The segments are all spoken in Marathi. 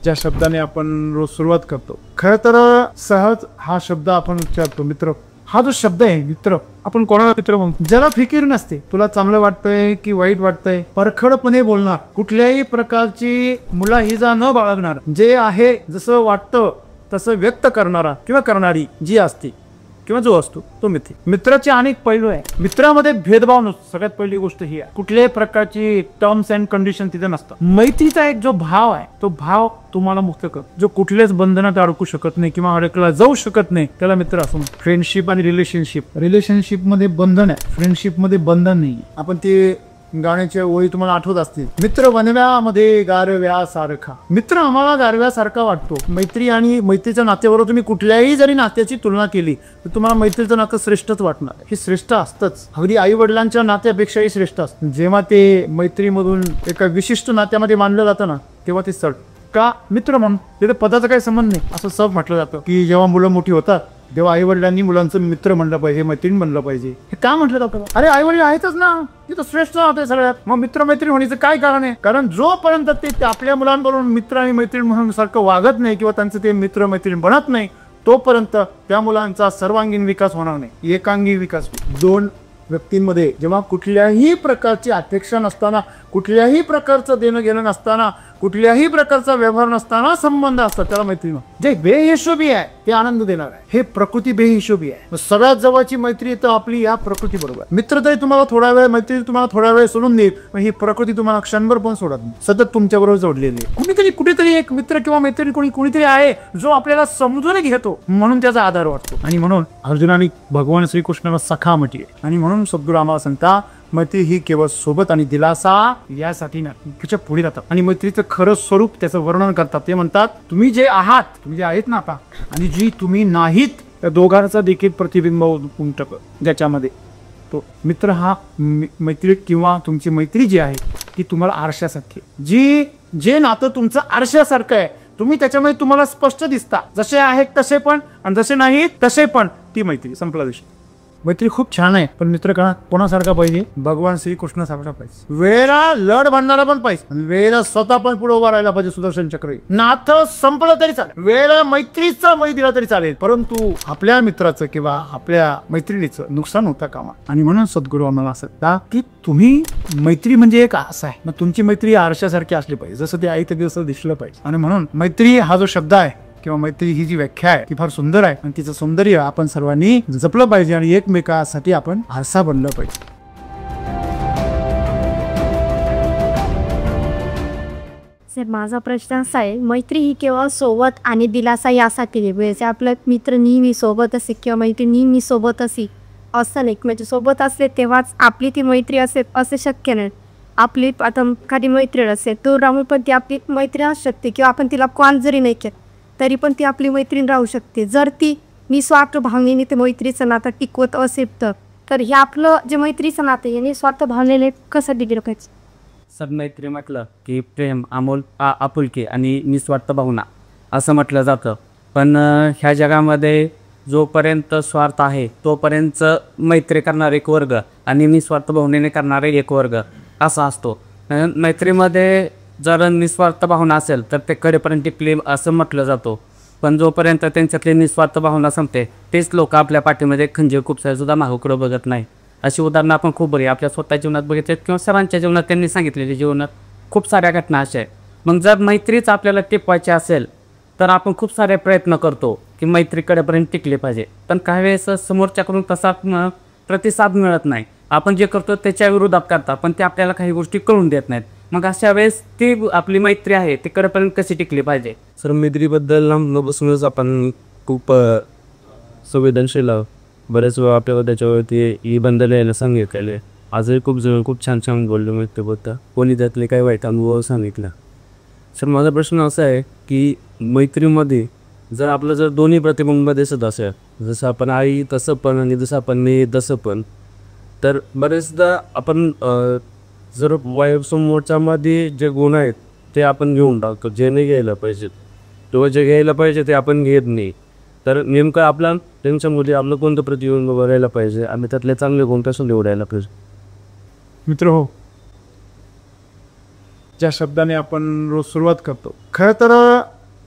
ज्या शब्दाने आपण रोज सुरुवात करतो, खरं तर सहज हा शब्द आपण उच्चारतो मित्र. हा जो शब्द आहे मित्र, आपण कोणाला मित्र म्हणतो? ज्याला फिकीर नसते, तुला चांगलं वाटतंय की वाईट वाटतंय, परखडपणे बोलणार, कुठल्याही प्रकारची मुलाहिजा न बाळगणार, जे आहे जसं वाटतं तसं व्यक्त करणारा किंवा करणारी जी असते किंवा जो असतो तो मित्र. मित्राचे अनेक पैलू आहे. मित्रामध्ये भेदभाव नसतो. सगळ्यात पहिली गोष्ट ही आहे, कुठल्याही प्रकारची टर्म्स अँड कंडिशन तिथे नसतात. मैत्रीचा एक जो भाव आहे, तो भाव तुम्हाला मुक्त करतो. जो कुठल्याच बंधनात अडकू शकत नाही किंवा अडकला जाऊ शकत नाही, त्याला मित्र असं म्हणतो. फ्रेंडशिप आणि रिलेशनशिप मध्ये बंधन आहे, फ्रेंडशिप मध्ये बंधन नाही. आपण ते गाण्याच्या ओळी तुम्हाला आठवत असतील, मित्र वनव्यामध्ये गारव्यासारखा. मित्र आम्हाला गारव्यासारखा वाटतो. मैत्री आणि मैत्रीच्या नात्याबरोबर तुम्ही कुठल्याही जरी नात्याची तुलना केली तर तुम्हाला मैत्रीचं नातं श्रेष्ठच वाटणार. हे श्रेष्ठ असतंच, अगदी आई वडिलांच्या नात्यापेक्षाही श्रेष्ठ असतं. जेव्हा ते मैत्रीमधून एका विशिष्ट नात्यामध्ये मानलं जातं ना, तेव्हा ते चढ का मित्र म्हणून तिथे पदाचा काही संबंध नाही असं सब म्हटलं जातं की जेव्हा मुलं मोठी होतात तेव्हा आई वडिलांनी मुलांचं मित्र म्हणलं पाहिजे, मैत्रीण म्हणलं पाहिजे. हे का म्हटलं जातं? अरे आई वडील आहेतच ना, तिथं श्रेष्ठ होते सगळ्यात, मग मित्र मैत्रीण होण्याचं काय कारण आहे? कारण जोपर्यंत ते आपल्या मुलांबरोबर मित्र आणि मैत्रीण म्हणून सारखं वागत नाही किंवा त्यांचं ते मित्र मैत्रीण बनत नाही, तोपर्यंत त्या मुलांचा सर्वांगीण विकास होणार नाही, एकांगी विकास. दोन व्यक्तींमध्ये जेव्हा कुठल्याही प्रकारची अपेक्षा नसताना, कुठल्याही प्रकारचं देणं घेणं नसताना, कुठल्याही प्रकारचा व्यवहार नसताना संबंध असतात, त्याला मैत्री म्हणतात. जे बेहिशोबी आहे ते आनंद देणार आहे. हे प्रकृती बेहिशोबी आहे. सगळ्यात जवळची मैत्री तर आपली या प्रकृती बरोबर. मित्र तरी तुम्हाला थोडा वेळ, मैत्री तुम्हाला थोडा वेळ सोडून देईल, पण ही प्रकृती तुम्हाला क्षणभर पण सोडत नाही, सतत तुमच्या बरोबर जोडलेली आहे. कुठेतरी एक मित्र किंवा मैत्री कुणीतरी आहे जो आपल्याला समजून घेतो, म्हणून त्याचा आधार वाटतो. आणि म्हणून अर्जुनाने भगवान श्रीकृष्णाला सखा म्हटले. आणि म्हणून सद्गुरू आम्हाला सांगता, मैत्री ही केवळ सोबत आणि दिलासा यासाठी नाही, त्याच्या पुढे जातात आणि मैत्रीचं खरं स्वरूप त्याचं वर्णन करतात. ते म्हणतात, तुम्ही जे आहात, तुम्ही जे आहेत ना आता, आणि जी तुम्ही नाहीत, त्या दोघांचा देखील प्रतिबिंब उमटतं ज्याच्यामध्ये. तो मित्र हा मैत्री किंवा तुमची मैत्री जी आहे ती तुम्हाला आरशासारखी, जे नातं तुमचं आरशासारखं आहे, तुम्ही त्याच्यामध्ये तुम्हाला स्पष्ट दिसता, जसे आहेत तसे पण आणि जसे नाहीत तसे पण, ती मैत्री. संपला विषय. मैत्री खूप छान आहे, पण मित्र कोणासारखा पाहिजे? भगवान श्रीकृष्ण सारखा पाहिजे. वेळेला लढ बांधणारा पण पाहिजे आणि वेळेला स्वतः पण पुढे उभा राहायला पाहिजे. सुदर्शन चक्र. नातं संपलं तरी चालेल, वेळेला मैत्रीचा बळी दिला तरी चालेल, परंतु आपल्या मित्राचं किंवा आपल्या मैत्रिणीचं नुकसान होता कामा. आणि म्हणून सद्गुरू आम्हाला असं सांगतात की तुम्ही, मैत्री म्हणजे एक आरसा आहे, मग तुमची मैत्री आरशासारखी असली पाहिजे, जसं ते आई ते दिवस दिसलं पाहिजे. आणि म्हणून मैत्री हा जो शब्द आहे किंवा मैत्री ही जी व्याख्या आहे ती फार सुंदर आहे आणि तिचं सौंदर्य आपण सर्वांनी जपलं पाहिजे आणि एकमेकांसाठी आपण आरसा बनलं पाहिजे. सर, माझा प्रश्न असा आहे, मैत्री ही केवळ सोबत आणि दिलासा यासाठी म्हणजे आपला मित्र नेहमी सोबत असे किंवा मैत्री नेहमी सोबत असे असं नाही, म्हणजे सोबत असले तेव्हाच आपली ती मैत्री असेल असे शक्य नाही. आपली आता एखादी मैत्रीण असेल तर राहून पण ती आपली मैत्रीण असू शकते किंवा आपण तिला कॉल जरी नाही केलं तरी पण ती आपली मैत्रीण राहू शकते, जर ती निस्वार्थ भावनेने ते मैत्रीचं नातं टिकवत असेल तर हे आपलं जे मैत्रीचं नातं आहे निस्वार्थ भावनेने कसं डिग्री पाहिजे? सर, मैत्री म्हटलं की प्रेम, आपुलकी आणि निस्वार्थ भावना असं म्हटलं जातं. पण ह्या जगामध्ये जोपर्यंत स्वार्थ आहे तोपर्यंत मैत्री करणारे एक वर्ग आणि निस्वार्थ भावनेने करणारे एक वर्ग असा असतो. मैत्रीमध्ये जर निस्वार्थ भावना असेल तर ते कडेपर्यंत टिकले असं म्हटलं जातो. पण जोपर्यंत त्यांच्यातली निस्वार्थ भावना संपते तेच लोक आपल्या पाठीमध्ये खंजीर खुपसायसुद्धा मागोकडं बघत नाही. अशी उदाहरणं आपण खूप बरी आपल्या स्वतःच्या जीवनात बघितले किंवा सर्वांच्या जीवनात त्यांनी सांगितलेल्या जीवनात खूप साऱ्या घटना अशा आहेत. मग जर मैत्रीच आपल्याला टिकवायची असेल तर आपण खूप सारे प्रयत्न करतो की मैत्रीकडेपर्यंत टिकले पाहिजे, पण काही वेळेस समोरच्याकडून तसा प्रतिसाद मिळत नाही. आपण जे करतो त्याच्या विरोधात करतात, पण ते आपल्याला काही गोष्टी कळून देत नाहीत. मग अशा वेळेस ती आपली मैत्री आहे ती कडेपर्यंत कशी टिकली पाहिजे? सर, मैत्रीबद्दल न बसूनच आपण खूप संवेदनशील आहोत. बऱ्याच वेळा आपल्याला त्याच्यावरती ही बंधनं यायला सांगितलेले. आजही खूप छान छान बोललो मैत्रीबद्दल. कोणी त्यातले काही वाईट अनुभव सांगितला. सर, माझा प्रश्न असा आहे की मैत्रीमध्ये जर दोन्ही प्रतिबिंब दिसत असेल, जसं आपण आई तसं पण आणि जसं आपण मी तसं पण, तर बरेचदा आपण जर समोरच्यामध्ये जे गुण आहेत ते आपण घेऊन टाकतो, जे नाही घ्यायला पाहिजे किंवा जे घ्यायला पाहिजे ते आपण घेत नाही. तर नेमकं आपला त्यांच्यामध्ये आपलं कोणतं प्रतिबिंब बघायला पाहिजे आणि त्यातले चांगले गुण कसं निवडायला पाहिजे? मित्र हो, ज्या शब्दाने आपण रोज सुरुवात करतो, खरं तर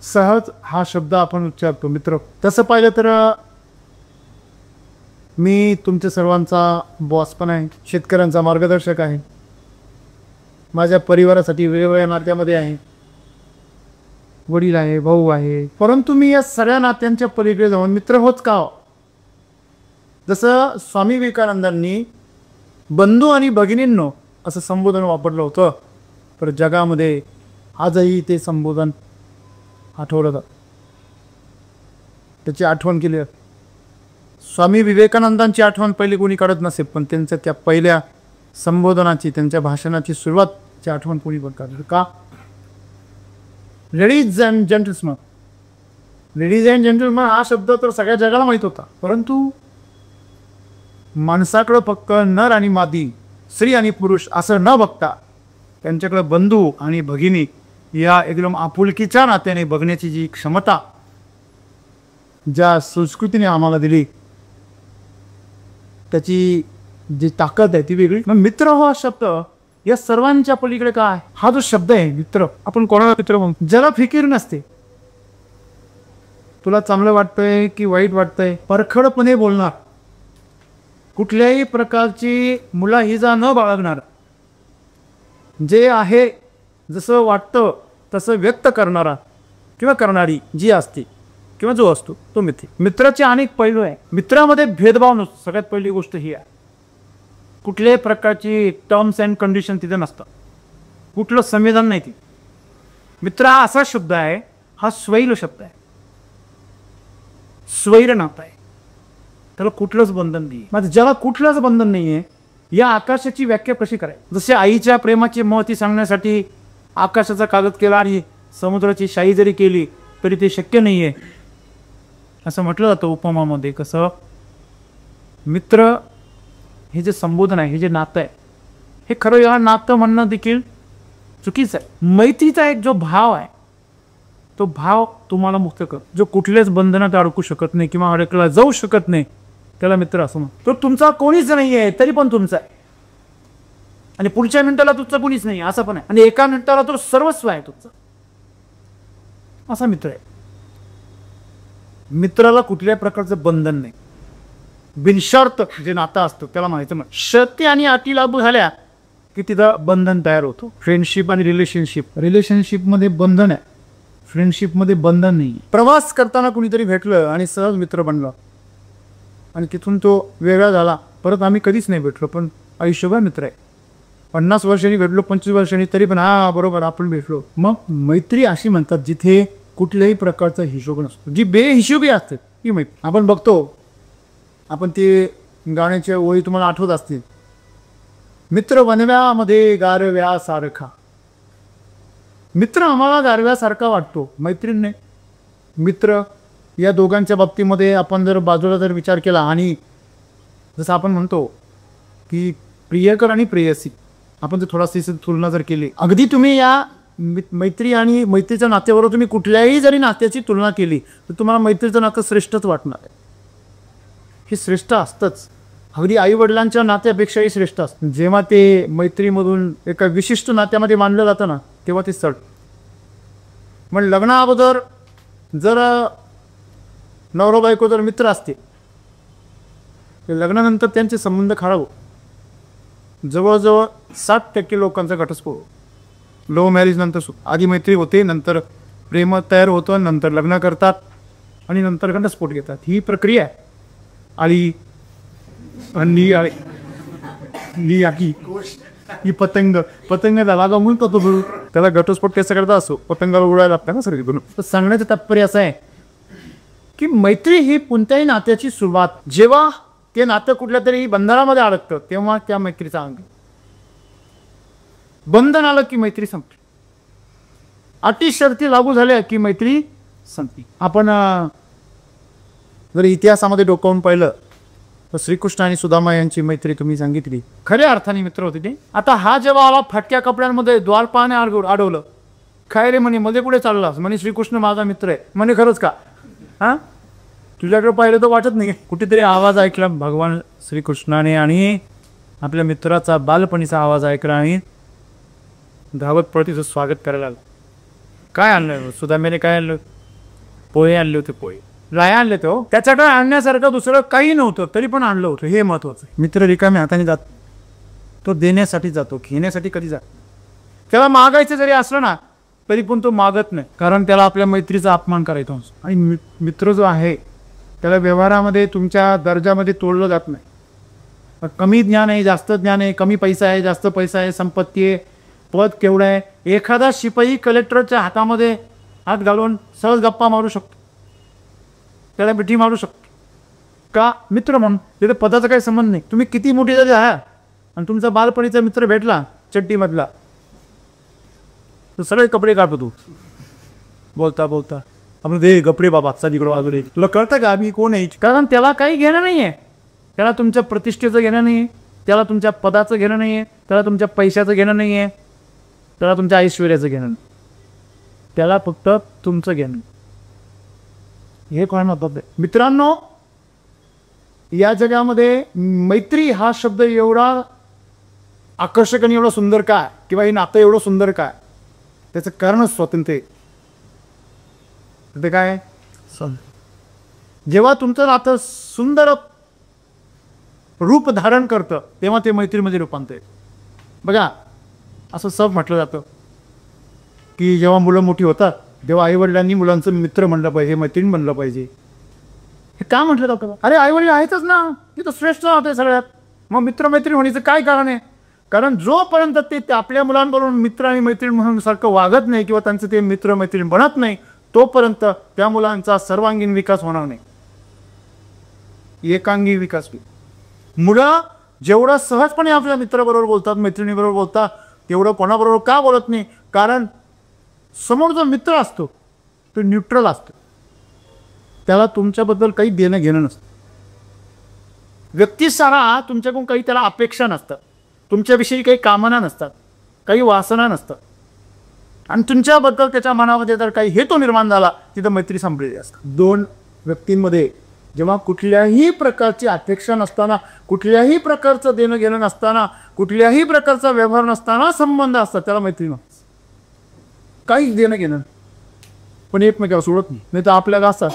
सहज हा शब्द आपण उच्चारतो मित्र. तसं पाहिलं तर मी तुमच्या सर्वांचा बॉस पण आहे, शेतकऱ्यांचा मार्गदर्शक आहे, माझ्या परिवारासाठी वेगवेगळ्या नात्यामध्ये आहे, वडील आहे, भाऊ आहे. परंतु मी या सगळ्या नात्यांच्या पलीकडे जाऊन मित्र होच का हो? जसं स्वामी विवेकानंदांनी बंधू आणि भगिनींनो असं संबोधन वापरलं होतं, तर जगामध्ये आजही ते संबोधन आठवलं जातं, त्याची आठवण केली. स्वामी विवेकानंदांची आठवण पहिली कोणी काढत नसेल, पण त्यांच्या त्या पहिल्या संबोधनाची, त्यांच्या भाषणाची सुरुवातची आठवण कोणी पण काढली का? Ladies and gentlemen. Ladies and gentlemen हा शब्द तर सगळ्या जगाला माहीत होता, परंतु माणसाकडं फक्त नर आणि मादी, स्त्री आणि पुरुष असं न बघता त्यांच्याकडे बंधू आणि भगिनी या एकदम आपुलकीच्या नात्याने बघण्याची जी क्षमता ज्या संस्कृतीने आम्हाला दिली, त्याची जी ताकद आहे ती वेगळी. मग मित्र हा शब्द या सर्वांच्या पलीकडे काय? हा जो शब्द आहे मित्र, आपण कोणाला मित्र म्हणतो? ज्याला फिकीर नसते, तुला चांगलं वाटतंय की वाईट वाटतंय परखडपणे बोलणार, कुठल्याही प्रकारची मुलाहिजा न बाळगणार, जे आहे जसं वाटतं तसं व्यक्त करणारा किंवा करणारी जी असते किंवा जो असतो तो मित्र. मित्राचे अनेक पैलू आहे. मित्रामध्ये भेदभाव नसतो. सगळ्यात पहिली गोष्ट ही आहे, कुठल्याही प्रकारची टर्म्स अँड कंडिशन तिथे नसतं, कुठलं संविधान नाही. ती मित्र हा असा शब्द आहे, हा स्वैर शब्द आहे, स्वैर नातं आहे, त्याला कुठलंच बंधन नाही. म्हणजे ज्याला कुठलंच बंधन नाही आहे, या आकाशाची व्याख्या कशी करायची? जसे आईच्या प्रेमाची महती सांगण्यासाठी आकाशाचा कागद केला आणि समुद्राची शाई जरी केली तरी ते शक्य नाही आहे असं म्हटलं जातं उपमामध्ये. कसं मित्र हे जे संबोधन आहे, हे जे नातं आहे, हे खरं या नातं म्हणणं देखील चुकीचं आहे. मैत्रीचा एक जो भाव आहे, तो भाव तुम्हाला मुक्त कर, जो कुठल्याच बंधनात अडकू शकत नाही किंवा अडकला जाऊ शकत नाही, त्याला मित्र असं म्हणतो. तो तुमचा कोणीच नाही आहे तरी पण तुमचा आहे, आणि पुढच्या मिनिटाला तुमचं कोणीच नाही असं पण आहे, आणि एका मिनिटाला तो सर्वस्व आहे तुमचा, असा मित्र आहे. मित्राला कुठल्याही प्रकारचं बंधन नाही, बिनशर्त जे नातं असतं त्याला माहिती नाही. शर्ती आणि अटी लागू झाल्या की तिथं बंधन तयार होतो. फ्रेंडशिप आणि रिलेशनशिपमध्ये बंधन आहे, फ्रेंडशिपमध्ये बंधन नाही. प्रवास करताना कुणीतरी भेटलं आणि सहज मित्र बनला आणि तिथून तो वेगळा झाला, परत आम्ही कधीच नाही भेटलो, पण आयुष्यभर मित्र आहे. 50 वर्षांनी भेटलो, 25 वर्षांनी, तरी पण हा बरोबर आपण भेटलो. मग मैत्री अशी म्हणतात जिथे कुठल्याही प्रकारचा हिशोब नसतो, जी बेहिशोबी असते ती मैत्री. आपण बघतो, आपण ते गाण्याच्या ओळी तुम्हाला आठवत असतील, मित्र बनव्यामध्ये गारव्यासारखा. मित्र आम्हाला गारव्यासारखा वाटतो, मैत्रीण नाही. मित्र या दोघांच्या बाबतीमध्ये आपण जर बाजूला जर विचार केला, आणि जसं आपण म्हणतो की प्रियकर आणि प्रेयसी, आपण जर थोडाशी तुलना जर केली, अगदी तुम्ही या मैत्री आणि मैत्रीच्या नात्याबरोबर तुम्ही कुठल्याही जरी नात्याची तुलना केली तर तुम्हाला मैत्रीचं नातं श्रेष्ठच वाटणार आहे. हे श्रेष्ठ असतंच, अगदी आई वडिलांच्या नात्यापेक्षाही श्रेष्ठ असतं. जेव्हा ते मैत्रीमधून एका विशिष्ट नात्यामध्ये मानलं जातं ना, तेव्हा ते चढ. मग लग्नाअगोदर जर नवरा बायको जर मित्र असते, लग्नानंतर त्यांचे संबंध खराब हो. जवळजवळ 60% लोकांचा घटस्फोट. लव्ह मॅरेज नंतर आधी मैत्री होते, नंतर प्रेम तयार होतं, नंतर लग्न करतात आणि नंतर घटस्फोट घेतात. ही प्रक्रिया आहे. आली ही पतंग त्याला म्हणतो तो बरोबर, त्याला घटस्फोट कसा करता असो, पतंगाला उडायला लागतं ना सर. तर सांगण्याचं तात्पर्य असं आहे की मैत्री ही कोणत्याही नात्याची सुरुवात, जेव्हा ते नातं कुठल्या तरी बंधनामध्ये अडकतं तेव्हा त्या मैत्रीचा अंग. बंधन आलं की मैत्री संपली, अटी शर्ती लागू झाल्या की मैत्री संपली. आपण जर इतिहासामध्ये डोकावून पाहिलं तर श्रीकृष्ण आणि सुदामा यांची मैत्री तुम्ही सांगितली, खऱ्या अर्थाने मित्र होते ते. आता हा जेव्हा आला फाटक्या कपड्यांमध्ये द्वारपाळाने अडवलं, काय रे म्हणे, मध्ये पुढे चाललास म्हणे, श्रीकृष्ण माझा मित्र आहे म्हणे. खरंच का? हा, तुझ्याकडे पाहिलं तर वाटत नाही. कुठेतरी आवाज ऐकला भगवान श्रीकृष्णाने आणि आपल्या मित्राचा बालपणीचा आवाज ऐकला आणि धावत पळतीचं स्वागत करायला आलं. काय आणलं सुदाम्याने? काय आणलं? पोहे आणले होते, पोहे राया आणले तो, त्याच्याकडे आणण्यासारखं दुसरं काही नव्हतं तरी पण आणलं होतं. हे महत्वाचं. मित्र रिकाम्या हाताने जात, तो देण्यासाठी जातो, घेण्यासाठी कधी जात. त्याला मागायचं जरी असलं ना तरी पण तो मागत नाही, कारण त्याला आपल्या मैत्रीचा अपमान करायचा असतो. आणि मित्र जो आहे त्याला व्यवहारामध्ये तुमच्या दर्जामध्ये तोडलं जात नाही. कमी ज्ञान आहे, जास्त ज्ञान आहे, कमी पैसा आहे, जास्त पैसा आहे, संपत्ती आहे, पद केवढं आहे, एखादा शिपाई कलेक्टरच्या हातामध्ये हात घालून सहज गप्पा मारू शकतो, त्याला मिठी मारू शकतो का? मित्र म्हणून. तिथे पदाचा काही संबंध नाही. तुम्ही किती मोठी जरी आहात आणि तुमचा बालपणीचा मित्र भेटला चड्डीमधला तर सगळे कपडे काढतो तू बोलता बोलता. आपण दे कपडे बाबा तिकडं वाजवले. तुला कळतं का आम्ही कोण आहे? कारण त्याला काही घेणं नाही आहे. त्याला तुमच्या प्रतिष्ठेचं घेणं नाही आहे, त्याला तुमच्या पदाचं घेणं नाही आहे, त्याला तुमच्या पैशाचं घेणं नाही आहे, त्याला तुमच्या ऐश्वर्याचं घेणं नाही. त्याला फक्त तुमचं घेणं. हे कोण होतं? मित्रांनो, या जगामध्ये मैत्री हा शब्द एवढा आकर्षक आणि एवढा सुंदर काय, किंवा हे नातं एवढं सुंदर काय, त्याचं कारणच स्वातंत्र्य. ते काय? जेव्हा तुमचं नातं सुंदर रूप धारण करतं तेव्हा ते मैत्रीमध्ये रूपांतर. बघा, असं सब म्हटलं जातं की जेव्हा मुलं मोठी होतात तेव्हा आईवडिलांनी मुलांचं मित्र म्हणलं पाहिजे, मैत्रीण म्हणलं पाहिजे. हे का म्हटलं जातं? अरे आईवडील आहेतच ना, ते तर श्रेष्ठ होते सगळ्यात, मग मित्र मैत्रीण होण्याचं काय कारण आहे? कारण जोपर्यंत ते आपल्या मुलांबरोबर मित्र आणि मैत्रीण म्हणून सारखं वागत नाही किंवा त्यांचं ते मित्र मैत्रीण बनत नाही तोपर्यंत त्या मुलांचा सर्वांगीण विकास होणार नाही, एकांगी विकास होईल. मुलं जेवढं सहजपणे आपल्या मित्राबरोबर बोलतात, मैत्रिणीबरोबर बोलतात, तेवढं कोणाबरोबर का बोलत नाही? कारण समोर जो मित्र असतो तो न्यूट्रल असतो, त्याला तुमच्याबद्दल काही देणं घेणं नसतं. व्यक्ती सारा तुमच्याकडून काही त्याला अपेक्षा नसतात, तुमच्याविषयी काही कामना नसतात, काही वासना नसतात. आणि तुमच्याबद्दल त्याच्या मनामध्ये जर काही हेतू निर्माण झाला तिथं मैत्री संपलेली असतात. दोन व्यक्तींमध्ये जेव्हा कुठल्याही प्रकारची अपेक्षा नसताना, कुठल्याही प्रकारचं देणं घेणं नसताना, कुठल्याही प्रकारचा व्यवहार नसताना संबंध असतात त्याला मैत्री नसतात. काहीच देणं घेणं पण एकमेकावर सोडत नाही तर आपल्याला असतात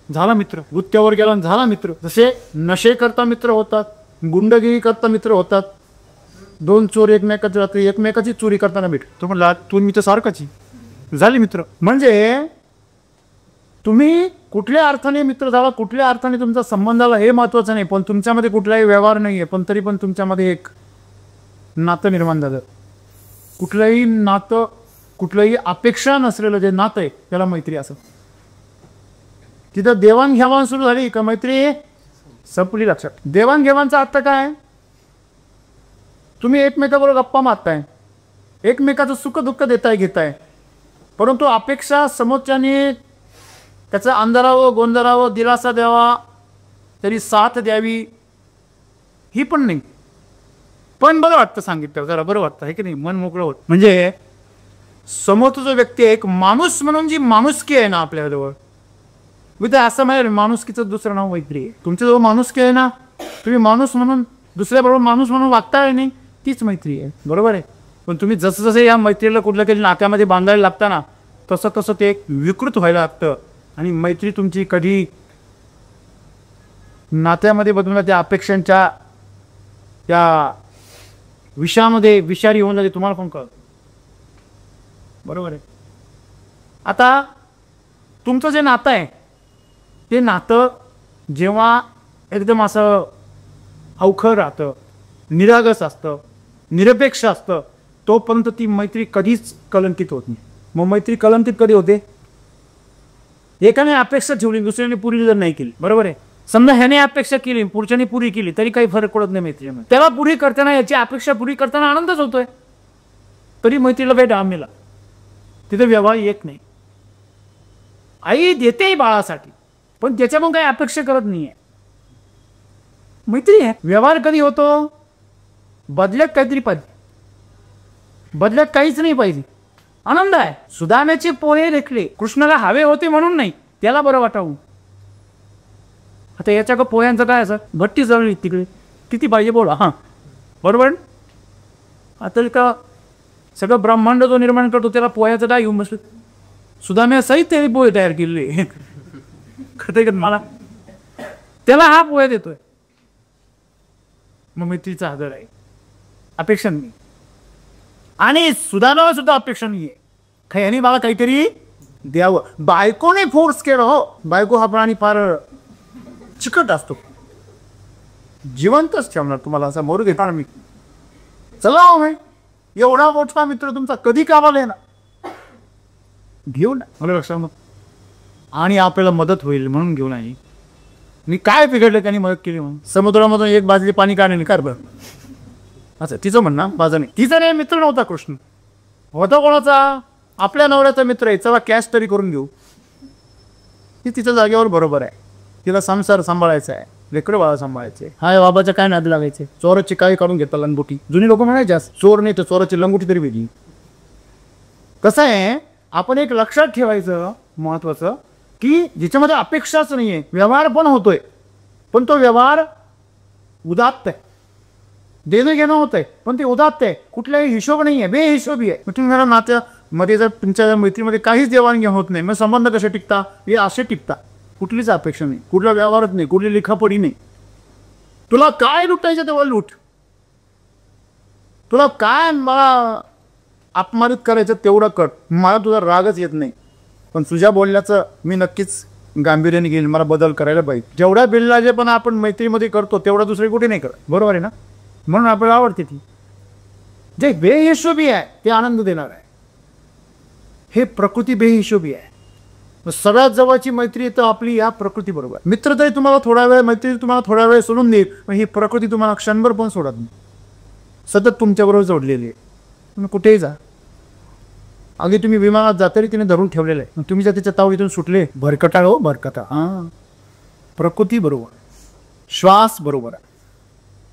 झाला मित्र, गुत्त्यावर गेला झाला मित्र. जसे नशे करता मित्र होतात, गुंडगिरी करता मित्र होतात. दोन चोर एकमेकाच्या रात्री एकमेकाची चोरी करताना भेट, तो म्हणला तू मी तर सारखाची, झाले मित्र. म्हणजे तुम्ही कुठल्या अर्थाने मित्र झाला, कुठल्या अर्थाने तुमचा संबंध आला हे महत्वाचं नाही, पण तुमच्यामध्ये कुठलाही व्यवहार नाही आहे, पण तरी पण तुमच्यामध्ये एक नातं निर्माण झालं. कुठलंही नातं, कुठलंही अपेक्षा नसलेलं जे नातं आहे त्याला मैत्री असं. तिथं देवाणघेवाण सुरू झाली का मैत्री संपली. लक्षात. देवाणघेवाणचा अर्थ काय? तुम्ही एकमेकाबरोबर गप्पा मारताय, एकमेकाचं सुख दुःख देताय घेताय, परंतु अपेक्षा समोरच्याने त्याचं अंधारावं गोंधळावं, दिलासा द्यावा, तरी साथ द्यावी ही पण नाही. पण बरं वाटतं सांगितलं, जरा बरं वाटतं आहे की नाही, मन मोकळं होत. म्हणजे समोरचा जो व्यक्ती आहे एक माणूस म्हणून जी माणुसकी आहे ना आपल्याजवळ, मी तर असं माहिती माणुसकीचं दुसरं नाव मैत्री आहे. तुमच्याजवळ माणुसकी आहे ना, तुम्ही माणूस म्हणून दुसऱ्याबरोबर माणूस म्हणून वागताय नाही, तीच मैत्री आहे. बरोबर आहे. पण तुम्ही जसं जसं या मैत्रीला कुठल्या काही नात्यामध्ये बांधायला लागता ना तसं तसं ते एक विकृत व्हायला लागतं आणि मैत्री तुमची कधी नात्यामध्ये बदलून त्या अपेक्षांच्या त्या विषामध्ये विषारी होऊन जाते. तुम्हाला पण कळत. बरोबर आहे. आता तुमचं जे नातं आहे ते नातं जेव्हा एकदम असं अवखळ राहतं, निरागस असतं, निरपेक्ष असतं, तोपर्यंत ती मैत्री कधीच कलंकित होत नाही. मग मैत्री कलंकित कधी होते? एकाने अपेक्षा ठेवली, दुसऱ्याने पुरी जर नाही केली. बरोबर आहे. समजा ह्याने अपेक्षा केली, पुढच्याने पुरी केली, तरी काही फरक पडत नाही मैत्रीमध्ये. त्याला पुरी करताना, याची अपेक्षा पुरी करताना आनंदच होतोय, तरी मैत्रीला भेट आम्हीला तिथे व्यवहार एक नाही. आई देते बाळासाठी, पण त्याच्या पण काही अपेक्षा करत नाहीये. मैत्री आहे. व्यवहार कधी होतो? बदल्यात काहीतरी पाहिजे, बदल्यात काहीच नाही पाहिजे. आनंद आहे. सुदाम्याचे पोहे रेखले कृष्णाला हवे होते म्हणून नाही, त्याला बरं वाटावं. आता याच्या का पोह्यांचं काय असं भट्टी जळली तिकडे, किती पाहिजे बोला. हां बरोबर. आता का सगळं ब्रह्मांड जो निर्माण करतो त्याला पोह्याचा डाळ घेऊन बसलो. सुदाम्या सहित त्याने पोहे तयार केलेले. कधी मला त्याला हा पोहे देतोय. मग मैत्रीचा आदर आहे, अपेक्षा नाही. आणि सुदानावर सुद्धा अपेक्षा नाहीये काय यांनी मला काहीतरी द्यावं. बायकोने फोर्स केलं हो. बायको हा प्राणी फार चिकट असतो, जिवंतच ठेवणार तुम्हाला, असा मोर घेणार मी. चला हो भाई, एवढा मोठा मित्र तुमचा कधी कामाला येणार, घेऊन मला लक्षात. आणि आपल्याला मदत होईल म्हणून घेऊन आहे. मी काय बिघडलं त्यांनी मदत केली म्हणून. समुद्रामधून एक बाजली पाणी काढले काय बरं. अच्छा, तिचं म्हणणं माझं नाही. तिचा नाही मित्र नव्हता कृष्ण, होता कोणाचा, आपल्या नवऱ्याचा मित्र आहे. चला कॅश तरी करून घेऊ. ती तिच्या जागेवर बरोबर आहे. तिला संसार सांभाळायचा आहे, लेकरं बाळा सांभाळायचे. हाय बाबाच्या काय नाद लागायचे. चोराची काय काढून घेतला लंगोटी. जुनी लोक म्हणायचे चोर नाही तर चोराची लंगोटी तरी वेगळी. कसं आहे, आपण एक लक्षात ठेवायचं महत्वाचं की ज्याच्यामध्ये अपेक्षाच नाहीये, व्यवहार पण होतोय, पण तो व्यवहार उदात्त आहे. देणं घेणं होतंय पण ते उदात्त आहे, कुठलाही हिशोब नाही आहे, बेहिशोबी आहे. तुम्ही मला नात्यामध्ये जर तुमच्या मैत्रीमध्ये काहीच देवाणघेवाण होत नाही, मग संबंध कसे टिकता, हे असे टिकता. कुठलीच अपेक्षा नाही, कुठला व्यवहारच नाही, कुठली लिखापडी नाही. तुला काय लुटायचं तेव्हा लूट, तुला काय मला अपमानित करायचं तेवढं कर, मला तुझा रागच येत नाही. पण तुझ्या बोलण्याचं मी नक्कीच गांभीर्याने घेईन, मला बदल करायला पाहिजे. जेवढ्या बिल्लाजे पण आपण मैत्रीमध्ये करतो तेवढा दुसरे कुठे नाही करत, बरोबर आहे ना. म्हणून आपल्याला आवडते ती. जे बेहिशोबी आहे ते आनंद देणार आहे. हे प्रकृती बेहिशोबी आहे. सगळ्यात जवळची मैत्री तर आपली या प्रकृती बरोबर. मित्र तरी तुम्हाला थोडा वेळ, मैत्री तुम्हाला थोडा वेळ सोडून देईल, पण ही प्रकृती तुम्हाला क्षणभर पण सोडत नाही, सतत तुमच्याबरोबर जोडलेली आहे. तुम्ही कुठेही जा, अगदी तुम्ही विमानात जा तरी तिने धरून ठेवलेलं आहे. तुम्ही जर तिच्या तावडीतून सुटले, भरकटा हो भरकटा. हां, प्रकृती बरोबर, श्वास बरोबर आहे,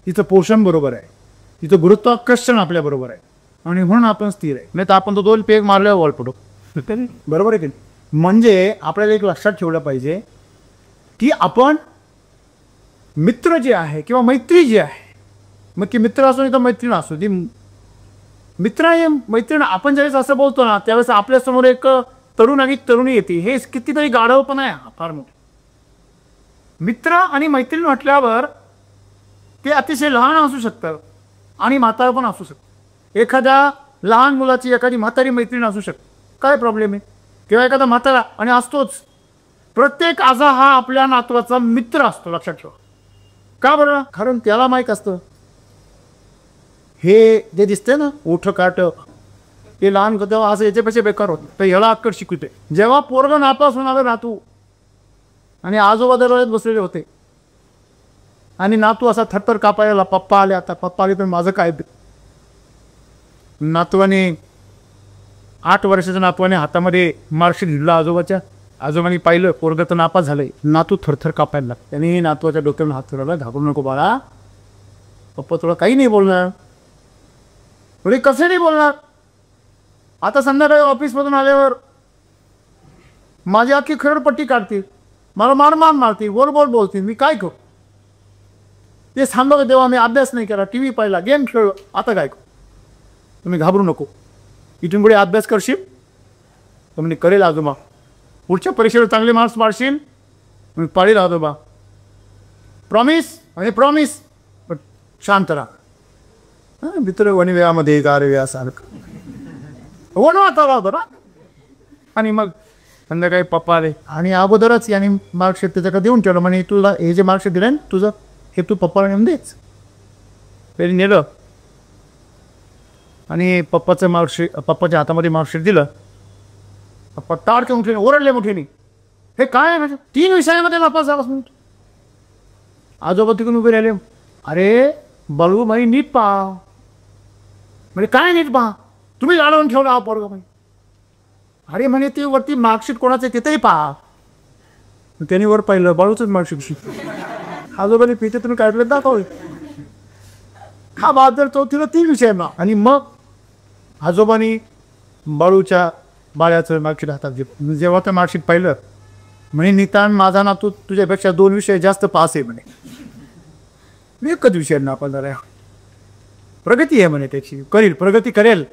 तिचं पोषण बरोबर आहे, तिचं गुरुत्वाकर्षण आपल्या बरोबर आहे, आणि म्हणून आपण स्थिर आहे. नाही तर आपण तो 2 पेग मारल्यावर वॉल पडो, बरोबर आहे की नाही. म्हणजे आपल्याला एक लक्षात ठेवलं पाहिजे की आपण मित्र जे आहे किंवा मैत्री जी आहे, मग की मित्र असो नाही तर मैत्रीण असो, ती मित्र आणि मैत्रीण आपण ज्यावेळेस असं बोलतो ना त्यावेळेस आपल्यासमोर एक तरुण आणि तरुणी येते. हे कितीतरी गाढव पण आहे फार मोठं. मित्र आणि मैत्रीण म्हटल्यावर ते अतिशय लहान असू शकतं आणि म्हातारं पण असू शकतं. एखाद्या लहान मुलाची एखादी म्हातारी मैत्रीण असू शकते, काय प्रॉब्लेम आहे. किंवा एखादा म्हातारा, आणि असतोच. प्रत्येक आजा हा आपल्या नातवाचा मित्र असतो, लक्षात ठेवा. का बरं, कारण त्याला माहीत असतं हे जे दिसते ना ओठ काट, ते लहान तेव्हा असं याच्यापेक्षा बेकार होतं, तर ह्याला अक्कड शिकवते. जेव्हा पोरगं नापास होणार नातू आणि आजोबा दरवाज्यात बसलेले होते आणि नातू असा थरथर कापायला, पप्पा आले, आता पप्पा आले तर माझं काय. नातवाने 8 वर्षाच्या नातवाने हातामध्ये मार्कशीट दिला आजोबाच्या. आजोबांनी पाहिलं पोरगं तर नापास झालंय. नातू थरथर कापायला लागला. त्यांनी नातवाच्या डोक्यावर हात फिरवला, घाबरू नको बाळा, पप्पा तुला काही नाही बोलणार. म्हणजे कसे नाही बोलणार. आता संध्याकाळी ऑफिसमधून आल्यावर माझी अख्खी खरडपट्टी काढतील, मला मारतील, बोल बोलतील, मी काय करू. ते सांगतो तेव्हा मी अभ्यास नाही केला, टी व्ही पाहिला, गेम खेळलो, आता काय करू. तुम्ही घाबरू नको. इथून पुढे अभ्यास करशील तर म्हणजे करेल आजोबा, पुढच्या परीक्षेवर चांगले मार्क्स पाडशील मी पाळील आजोबा, प्रॉमिस. म्हणजे प्रॉमिस, पण शांत राहा. मित्र वनव्यामध्ये गारव्यासारखं वनवाता होता ना. आणि मग संध्याकाळी पप्पा आले आणि अगोदरच याने मार्कशीट त्याच्याकडे देऊन ठेवलं. म्हणे तुला हे जे मार्कशीट दिलं ना तुझं, हे तू पप्पाला नेऊन देच. तरी नेलं आणि पप्पाच्या हातामध्ये मार्कशीट दिलं. पप्पा ताडके मोठे ओरडले मोठेनी, हे काय आहे माझ्या 3 विषयामध्ये नापास झालास म्हणून. आजोबा तिकडून उभे राहिले, अरे बाळू भाई नीट पहा. म्हणजे काय नीट पहा, तुम्ही लाडवून ठेवला हा पोरगा भाई. अरे म्हणे ते वरती मार्कशीट कोणाचं तिथेही पहा. त्यांनी वर पाहिलं, बाळूचंच मार्कशीट. आजोबाने पितेतून काढलं दाखवले, हा बहादर चौथीला 3 विषय ना. आणि मग आजोबानी बाळूच्या बाळ्याचं मार्कशीट हातात घेतलं. जेव्हा ते मार्कशीट पाहिलं म्हणे नितान माझा नातू तुझ्यापेक्षा 2 विषय जास्त पास आहे म्हणे. मी एकच विषय नापास झाला. प्रगती आहे म्हणे त्याची, प्रगती करेल.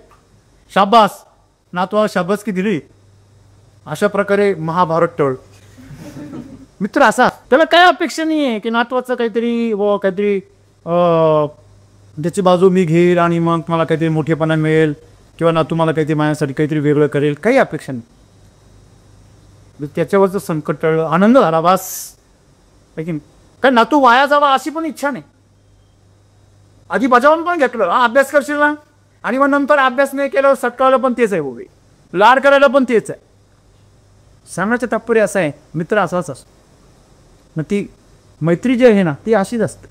शाबास, नातवा शाबास की दिली. अशा प्रकारे महाभारत टळ. मित्र असा त्याला काय अपेक्षा नाही आहे की नातवाचं काहीतरी काहीतरी त्याची बाजू मी घेईल आणि मग मला काहीतरी मोठेपणा मिळेल किंवा नातू मला काहीतरी माझ्यासाठी काहीतरी वेगळं करेल, काही अपेक्षा नाही. त्याच्यावरचं संकट टळलं, आनंद झाला बास. कारण नातू वाया जावा अशी पण इच्छा नाही. आधी बजावून पण घेतलं, अभ्यास करशील ना, आणि मग नंतर अभ्यास नाही केलं सटकावलं पण तेच आहे उभे, लाड करायला पण तेच आहे. सांगण्याचं तात्पर्य असं आहे, मित्र असाच असतो. मग ती मैत्री जी आहे ना ती अशीच असते.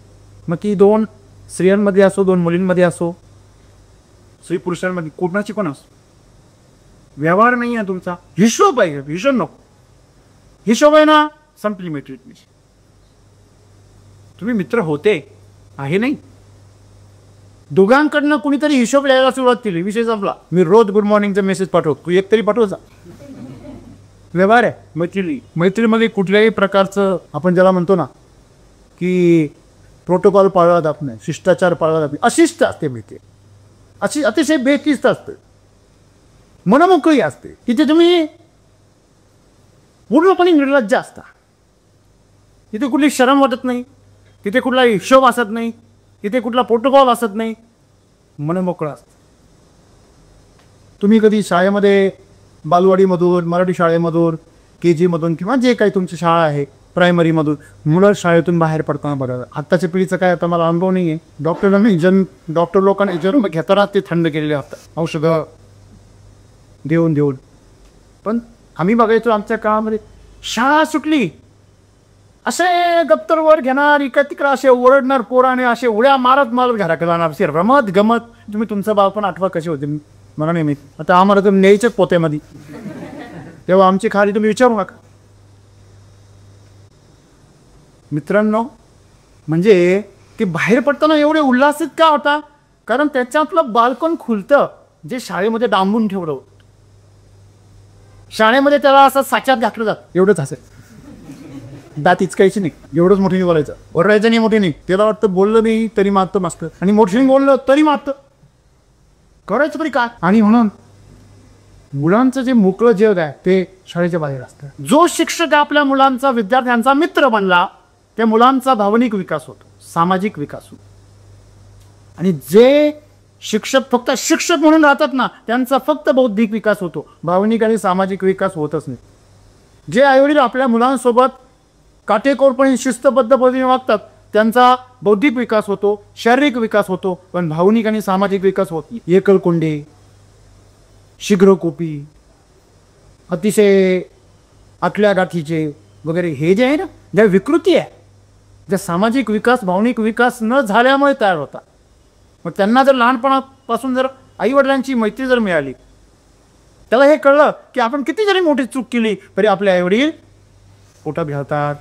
मग ती 2 स्त्रियांमध्ये असो, 2 मुलींमध्ये असो, स्त्री पुरुषांमध्ये, कोणाची पण असो. व्यवहार नाही आहे तुमचा, हिशोब आहे. हिशोब नको, हिशोब आहे ना संपली मैत्री. तुम्ही मित्र होते आहे नाही, दोघांकडनं कुणीतरी हिशोब लिहायला सुरुवात केली, विषय संपला. मी रोज गुड मॉर्निंगचा मेसेज पाठवतो, तू एक तरी पाठवचा. व्यवहार आहे मैत्री. मैत्रीमध्ये कुठल्याही प्रकारचं आपण ज्याला म्हणतो ना की प्रोटोकॉल पाळला जात नाही, शिष्टाचार पाळला जात नाही, अशिष्ट असते मैत्री. अशी अतिशय बेशिस्त असते, मनमोकळी असते. तिथे तुम्ही पूर्णपणे निर्लज्ज असता. तिथे कुठली शरम वाटत नाही, तिथे कुठला हिशोब असत नाही, तिथे कुठला प्रोटोकॉल असत नाही, मनमोकळं असतं. तुम्ही कधी शाळेमध्ये बालवाडीमधून, मराठी शाळेमधून, KG मधून किंवा जे काही तुमची शाळा आहे प्रायमरीमधून मुलं शाळेतून बाहेर पडताना बघा. आत्ताच्या पिढीचा काय आता मला अनुभव नाही आहे. डॉक्टर लोकांनी जन्म घेताना ते थंड केलेले असतात औषधं देऊन देऊन. पण आम्ही बघायचो आमच्या काळामध्ये शाळा सुटली असे दप्तरवर घेणार, इकडे तिकडे असे ओरडणार पोराने, असे उड्या मारत मारत घराकडे जाणार, असे रमत गमत. तुम्ही तुमचं बालपण आठवा कशी होते मला नाही माहिती. आता आम्हाला तर न्यायचंच पोत्यामध्ये, तेव्हा आमची खाली तुम्ही विचारू नका. मित्रांनो, म्हणजे ते बाहेर पडताना एवढे उल्हासित का होता? कारण त्याच्यातलं बालपण खुलतं जे शाळेमध्ये डांबून ठेवलं होतं. शाळेमध्ये त्याला असं साच्यात घातलं जात, एवढंच असेल, दात इचकायची नाही, एवढंच मोठीने बोलायचं, ओरडायचं नाही मोठीने. त्याला वाटतं बोललं नाही तरी मारतं मास्तर, आणि मोठीने बोललं तरी मारतं. करायचं तरी काय? आणि म्हणून मुलांचं जे मोकळं जग आहे ते शाळेच्या बाहेर असतं. जो शिक्षक आपल्या मुलांचा, विद्यार्थ्यांचा मित्र बनला, त्या मुलांचा भावनिक विकास होतो, सामाजिक विकास होतो. आणि जे शिक्षक फक्त शिक्षक म्हणून राहतात ना, त्यांचा फक्त बौद्धिक विकास होतो, भावनिक आणि सामाजिक विकास होतच नाही. जे आईवडील आपल्या मुलांसोबत काटेकोरपणे शिस्तबद्ध पद्धतीने वागतात त्यांचा बौद्धिक विकास होतो, शारीरिक विकास होतो, पण भावनिक आणि सामाजिक विकास होत नाही. एकलकोंडे, शीघ्रकोपी, अतिशय आतल्या गाठीचे वगैरे हे जे आहे ना, ज्या विकृती आहे, ज्या सामाजिक विकास, भावनिक विकास न झाल्यामुळे तयार होतात. मग त्यांना जर लहानपणापासून जर आईवडिलांची मैत्री जर मिळाली, त्याला हे कळलं की आपण किती जरी मोठी चूक केली तरी आपले आईवडील पोटात घालतात,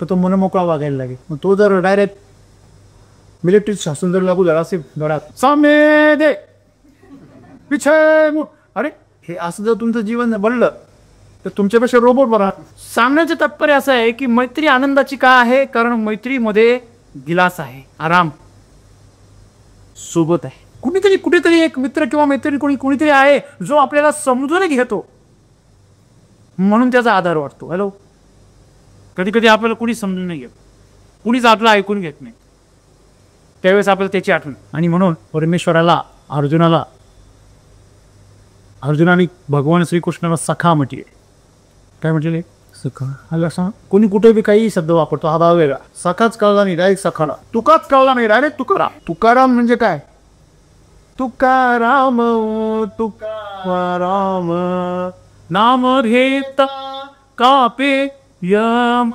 तर तो मनमोकळा वागायला लागेल. मग तो जर डायरेक्ट मिलिटरी शासन जर लागू झाला असेल घरात, सामने दे पिछे मुठ, अरे हे असं जर तुमचं जीवन बनलं तर तुमच्यापेक्षा रोबोट बरा. सांगण्याचे तात्पर्य असं आहे की मैत्री आनंदाची का आहे? कारण मैत्रीमध्ये दिलासा आहे, आराम सोबत आहे. कुणीतरी कुठेतरी एक मित्र किंवा मैत्री कुणीतरी आहे जो आपल्याला समजून घेतो, म्हणून त्याचा आधार वाटतो. हॅलो, कधी कधी आपल्याला कुणी समजून नाही घेत, कुणीच आपलं ऐकून घेत नाही, त्यावेळेस आपल्याला त्याची आठवण. आणि म्हणून परमेश्वराला अर्जुनाने भगवान श्रीकृष्णाला सखा म्हटले. काय म्हटले? सखा. आला सांग, कोणी कुठे बी काही शब्द वापरतो, हा भाव वेगळा. सखाच कळला नाही, डायरेक्ट सखाला. तुकाच कळला नाही, डायरेक्ट तुकाराम. तुकाराम म्हणजे काय? तुकाराम तुकाराम नाम घेता कापे यम.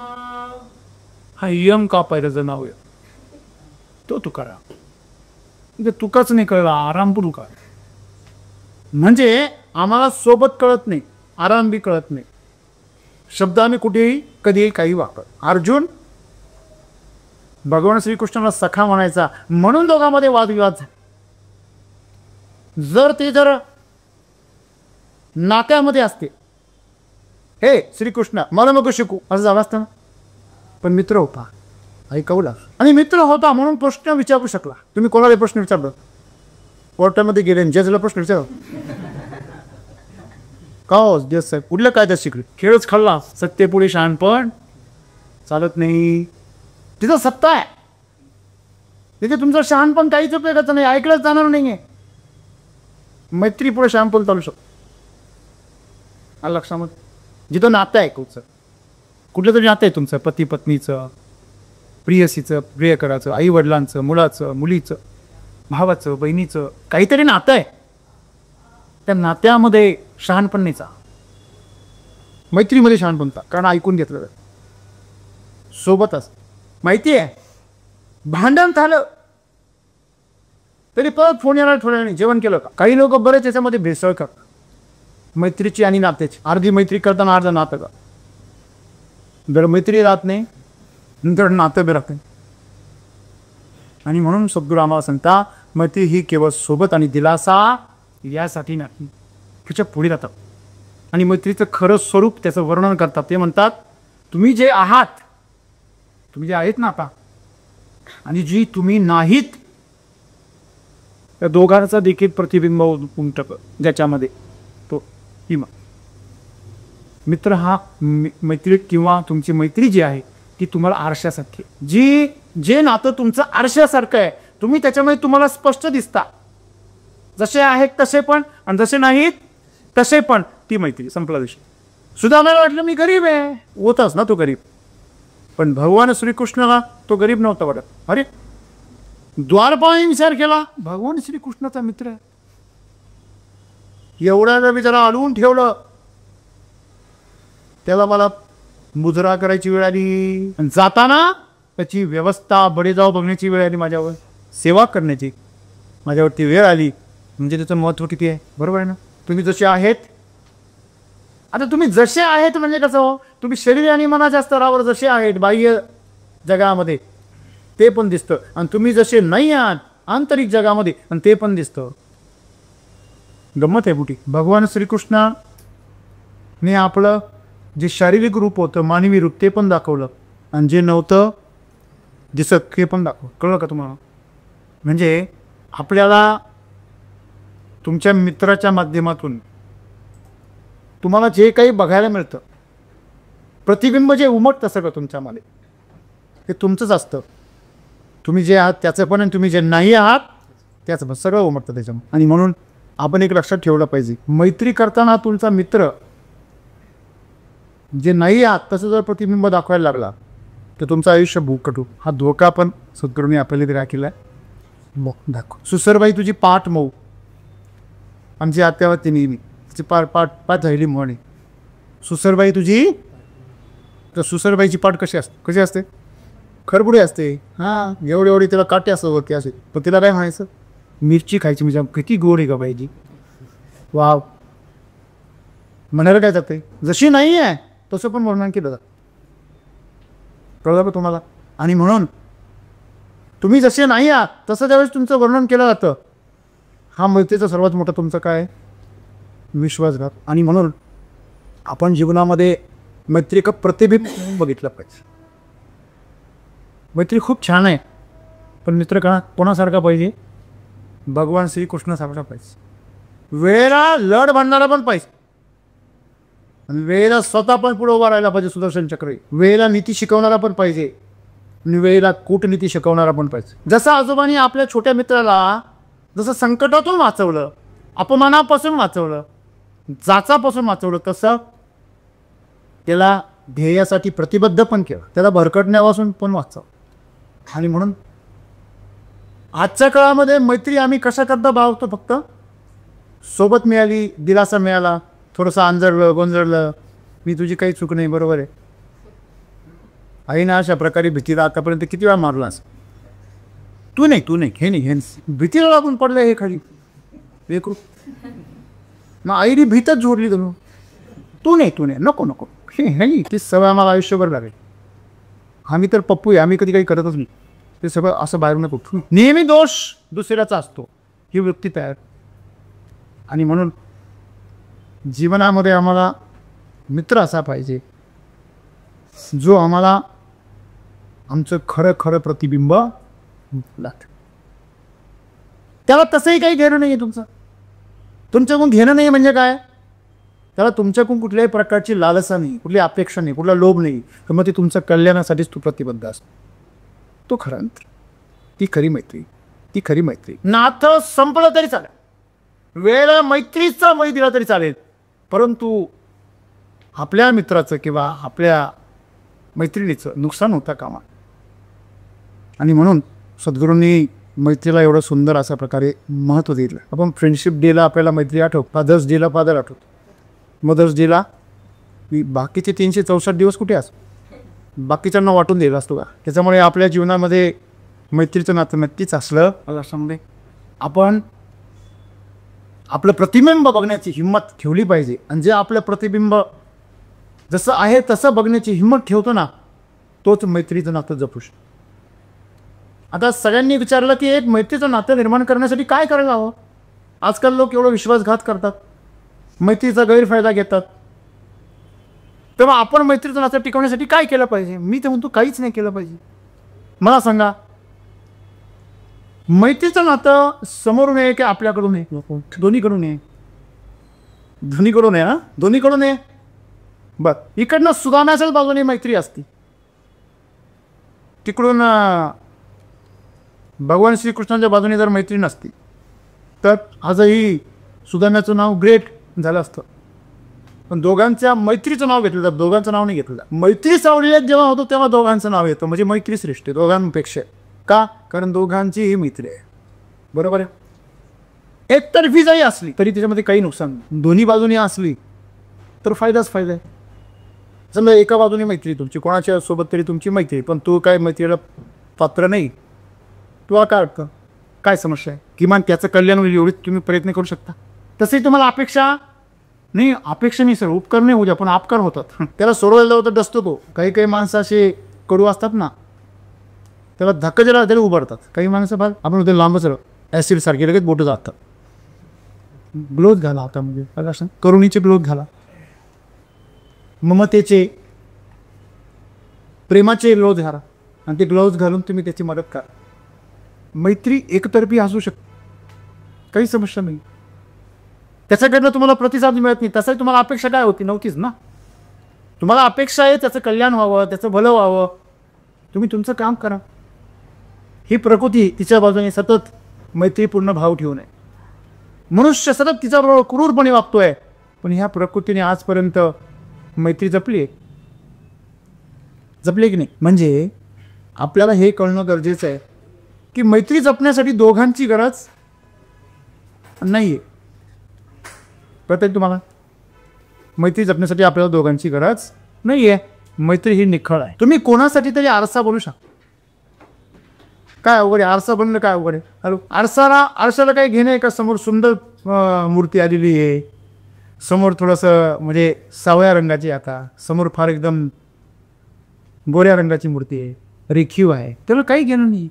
हा यम कापायचं नाव आहे, तो तुकाराम. म्हणजे तुकाच नाही कळला, आराम पण तुकार. म्हणजे आम्हाला सोबत कळत नाही, आराम बी कळत नाही. शब्द आम्ही कुठेही कधीही काही वापर. अर्जुन भगवान श्रीकृष्णाला सखा म्हणायचा, म्हणून दोघांमध्ये वादविवाद झाला. जर ते नात्यामध्ये असते, हे श्रीकृष्ण मला नको शिकू असं झालं असतं ना. पण मित्र होता, ऐकवला, आणि मित्र होता म्हणून प्रश्न विचारू शकला. तुम्ही कोणाला प्रश्न विचारला? कोर्टामध्ये गेले आणि जजला प्रश्न विचार का हो जज साहेब कुठलं काय त्या शिकले खेळच खाल्ला सत्तेपुढे शहाणपण चालत नाही. तिथं सत्ता आहे तिथे तुमचं शहाणपण काहीच उपयोगाचं नाही ऐकलंच जाणार नाही आहे. मैत्री पुढे शहाणपण चालू शकतो. आलं लक्षामध्ये जिथं नातं आहे कुठलं तरी नातं आहे तुमचं पती पत्नीचं प्रियसीचं प्रियकराचं आई वडिलांचं मुलाचं मुलीचं भावाचं बहिणीचं काहीतरी नातं आहे. त्या नात्यामध्ये शहाणपणीचा मैत्रीमध्ये शहाणपणचा कारण ऐकून घेतलं सोबतच माहिती आहे भांडण झालं तरी परत फोन येणार थोड्या वेळाने जेवण केलं का. काही लोक बरेच याच्यामध्ये भेसळ करतात मैत्रीची आणि नात्याची. अर्धी मैत्री करताना अर्ध नातं का जर मैत्री राहत नाही नंतर नातं बी राहत नाही. आणि म्हणून सद्गुरू आम्हाला सांगता मैत्री ही केवळ सोबत आणि दिलासा यासाठी नाही त्याच्या पुढे राहतात. आणि मैत्रीचं खरं स्वरूप त्याचं वर्णन करतात. ते म्हणतात तुम्ही जे आहात तुम्ही जे आहेत ना आता आणि जी तुम्ही नाहीत त्या दोघांचा देखील प्रतिबिंब उमटक ज्याच्यामध्ये तो किंवा मित्र हा मैत्री किंवा तुमची मैत्री जी आहे ती तुम्हाला आरशासारखी जे नातं तुमचं आरशासारखं आहे तुम्ही त्याच्यामध्ये तुम्हाला स्पष्ट दिसता जसे आहेत तसे पण आणि जसे नाहीत तसे पण ती मैत्री संपला विषय. सुदामाला वाटलं मी गरीब आहे होताच ना तो गरीब पण भगवान श्रीकृष्णाला तो गरीब नव्हता वाटत. अरे द्वारपाळी विचार केला भगवान श्रीकृष्णाचा मित्र आहे एवढ्या मी जरा अडवून ठेवलं त्याला मला मुजरा करायची वेळ आली जाताना त्याची व्यवस्था बडेजाव बघण्याची वेळ आली माझ्यावर सेवा करण्याची माझ्यावरती वेळ आली म्हणजे त्याचं महत्त्व किती आहे बरोबर आहे ना. तुम्ही जसे आहेत आता तुम्ही जसे आहेत म्हणजे कसं हो तुम्ही शरीर आणि मनाच्या स्तरावर जसे आहेत बाह्य जगामध्ये ते पण दिसतं आणि तुम्ही जसे नाही आहात आंतरिक जगामध्ये आणि ते पण दिसतं. गंमत आहे बुटी. भगवान श्रीकृष्णाने आपलं जे शारीरिक रूप होतं मानवी रूप ते पण दाखवलं आणि जे नव्हतं दिसत ते पण दाखवलं. कळलं का तुम्हाला. म्हणजे आपल्याला तुमच्या मित्राच्या माध्यमातून तुम्हाला जे काही बघायला मिळतं प्रतिबिंब जे उमटतं सगळं तुमच्यामध्ये ते तुमचंच असतं. तुम्ही जे आहात त्याचं पण आणि तुम्ही जे नाही आहात त्याचं पण सगळं उमटतं त्याच्यामध्ये. आणि म्हणून आपण एक लक्षात ठेवलं पाहिजे मैत्री करताना तुमचा मित्र जे नाही आहात तसं जर प्रतिबिंब दाखवायला लागला तर तुमचं आयुष्य भूकटू. हा धोका पण सद्गुरूंनी आपल्याला दिला केला आहे. मग दाखव सुसरबाई तुझी पाठ मऊ आमची आत्यावरती नेहमी तिची पाठ झाली म्हणे सुसरबाई तुझी तर सुसरबाईची पाठ कशी असते खरबुडी असते. हां एवढी तिला काटे असं वरती असे पण तिला काय म्हणायचं मिरची खायची म्हणजे किती गोड आहे का पाहिजे वाव म्हणायला काय जाते जशी नाही आहे तसं पण वर्णन केलं जातं. कळलं का तुम्हाला. आणि म्हणून तुम्ही जसे नाही आहात तसं त्यावेळेस तुमचं वर्णन केलं जातं. हा मैत्रीचा सर्वात मोठा तुमचं काय विश्वासघात. आणि म्हणून आपण जीवनामध्ये मैत्री का प्रतिबिंब बघितलं पाहिजे. मैत्री खूप छान आहे पण मित्र कोणासारखा पाहिजे भगवान श्रीकृष्णासारखा पाहिजे. वेळेला लढ बांधणारा पण पाहिजे आणि वेळेला स्वतः पण पुढे उभा राहायला पाहिजे. सुदर्शन चक्र वेळेला नीती शिकवणारा पण पाहिजे आणि वेळेला कूटनीती शिकवणारा पण पाहिजे. जसं आजोबांनी आपल्या छोट्या मित्राला जसं संकटातून वाचवलं अपमानापासून वाचवलं जाचापासून वाचवलं तसं त्याला ध्येयासाठी प्रतिबद्ध पण केलं त्याला भरकटण्यापासून पण वाचवलं. आणि म्हणून आजच्या काळामध्ये मैत्री आम्ही कशा करता भावतो फक्त सोबत मिळाली दिलासा मिळाला थोडंसं अंजरलं गोंजरलं मी तुझी काही चूक नाही बरोबर आहे आईनं अशा प्रकारे भीतीला आतापर्यंत किती वेळा मारलास तू नाही हे भीतीला लागून पडलं हे खाली वेकरू मग आईने भीतच जोडली तू नाही नको हे ती सवय आम्हाला आयुष्यभर लागेल. आम्ही तर पप्पू आहे आम्ही कधी काही करतच नाही ते सगळं असं बाहेरून नको नेहमी दोष दुसऱ्याचा असतो ही वृत्ती तयार. आणि म्हणून जीवनामध्ये आम्हाला मित्र असा पाहिजे जो आम्हाला आमचं खरं प्रतिबिंब लागतं. त्याला तसंही काही घेणं नाही आहे तुमच्याकडून घेणं नाही म्हणजे काय, त्याला तुमच्याकडून कुठल्याही प्रकारची लालसा नाही, कुठली अपेक्षा नाही, कुठला लोभ नाही, तर मग ते तुमच्या कल्याणासाठीच तू प्रतिबद्ध असतो. तो खरा मित्र, ती खरी मैत्री, ती खरी मैत्री. नातं संपलं तरी चालेल, वेळेला मैत्रीचा बळी दिला तरी चालेल, परंतु आपल्या मित्राचं किंवा आपल्या मैत्रिणीचं नुकसान होता कामा. आणि म्हणून सद्गुरूंनी मैत्रीला एवढं सुंदर अशा प्रकारे महत्त्व दिलं. आपण फ्रेंडशिप डेला आपल्याला मैत्री आठवतो, फादर्स डेला फादर आठवतो, मदर्स डेला बाकीचे 364 दिवस कुठे असतो, बाकीच्यांना वाटून दिला असतो का. त्याच्यामुळे आपल्या जीवनामध्ये मैत्रीचं नातं नक्कीच असलं असं आपण आपलं प्रतिबिंब बघण्याची हिंमत ठेवली पाहिजे. आणि जे आपलं प्रतिबिंब जसं आहे तसं बघण्याची हिंमत ठेवतो ना, तोच मैत्रीचं नातं जपू शकतो. आता सगळ्यांनी विचारलं की एक मैत्रीचं नातं निर्माण करण्यासाठी काय करायला हवं. आजकाल लोक एवढं विश्वासघात करतात, मैत्रीचा गैरफायदा घेतात. तेव्हा आपण मैत्रीचं नातं टिकवण्यासाठी काय केलं पाहिजे. मी तर म्हणतो काहीच नाही केलं पाहिजे. मला सांगा, मैत्रीचं नातं समोरून आहे की आपल्याकडून आहे. दोन्हीकडून आहे, दोन्हीकडून आहे. ना दोन्हीकडून आहे. बर, इकडनं सुधारण्याच्याच बाजूने मैत्री असती, तिकडून भगवान श्रीकृष्णाच्या बाजूने जर मैत्री नसती तर आजही सुधारण्याचं नाव ग्रेट झालं असतं. पण दोघांच्या मैत्रीचं नाव घेतलं जातं, दोघांचं नाव नाही घेतलं जात. मैत्री सावलीत जेव्हा होतो तेव्हा दोघांचं नाव येतं, म्हणजे मैत्री श्रेष्ठ आहे दोघांपेक्षा. का, कारण दोघांची ही मैत्री आहे. बरोबर आहे. एकतर्फी जरी असली तरी त्याच्यामध्ये काही नुकसान नाही, दोन्ही बाजूनी असली तर फायदाच फायदा आहे. समजा एका बाजूने मैत्री तुमची, कोणाच्या सोबत तरी तुमची मैत्री, पण तू काय मैत्रीला पात्र नाही, तुला काय वाटतं, काय समस्या आहे. किमान त्याचं कल्याण होईल एवढीच तुम्ही प्रयत्न करू शकता. तसंही तुम्हाला अपेक्षा नाही, अपेक्षा नाही सर, उपकार नाही होऊ द्या, पण अपकार होतात. त्याला सोडवायला जाऊ तर डसतो तो. काही काही माणसं असे कडू असतात ना, त्याला धक्का जरा तरी उभारतात. काही माणसं फार आपण होते लांबच राहू, ॲसिड सारखे लगेच बोटं जातात. ग्लोव्ज घाला आता, म्हणजे असं करुणीचे ग्लोव्ज घाला, ममतेचे प्रेमाचे ग्लोव्ज घाला, आणि ते ग्लोव्ज घालून तुम्ही त्याची मदत करा. मैत्री एकतर्फी असू शकते, काही समस्या नाही. त्याच्याकडनं तुम्हाला प्रतिसाद मिळत नाही, तसंही तुम्हाला अपेक्षा काय होती, नव्हतीच ना. तुम्हाला अपेक्षा आहे त्याचं कल्याण व्हावं, त्याचं भलं व्हावं, तुम्ही तुमचं काम करा. ही प्रकृती तिच्या बाजूने सतत मैत्रीपूर्ण भाव ठेवू नये. मनुष्य सतत तिच्याबरोबर क्रूरपणे वागतोय, पण ह्या प्रकृतीने आजपर्यंत मैत्री जपली की नाही. म्हणजे आपल्याला हे कळणं गरजेचं आहे की मैत्री जपण्यासाठी दोघांची गरज नाही आहे. कळतंय तुम्हाला, मैत्री जपण्यासाठी आपल्याला दोघांची गरज नाही आहे. मैत्री ही निखळ आहे. तुम्ही कोणासाठी तरी आरसा बनू शकता. काय अवघड आहे, आरसा बनणं काय अवघड आहे. हॅलो, आरशाला काही घेणं आहे का. समोर सुंदर मूर्ती आलेली आहे, समोर थोडंसं म्हणजे सावळ्या रंगाची, आता समोर फार एकदम गोऱ्या रंगाची मूर्ती आहे, रेखीव आहे, त्याला काही घेणं नाही.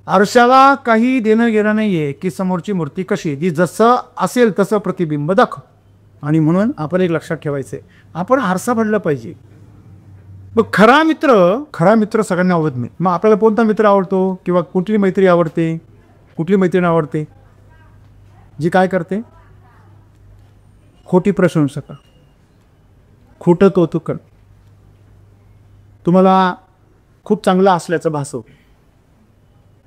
आरशाला काही देणं घेणं नाही आहे की समोरची मूर्ती कशी, जी जसं असेल तसं प्रतिबिंब दाखव. आणि म्हणून आपण एक लक्षात ठेवायचं आहे, आपण आरसा बनला पाहिजे. मग खरा मित्र सगळ्यांना आवडत नाही. मग आपल्याला कोणता मित्र आवडतो किंवा कुठली मैत्री आवडते, कुठली मैत्रीण आवडते, जी काय करते, खोटी प्रशंसा, खोटं कौतुक कर, तुम्हाला खूप चांगलं असल्याचं भासव,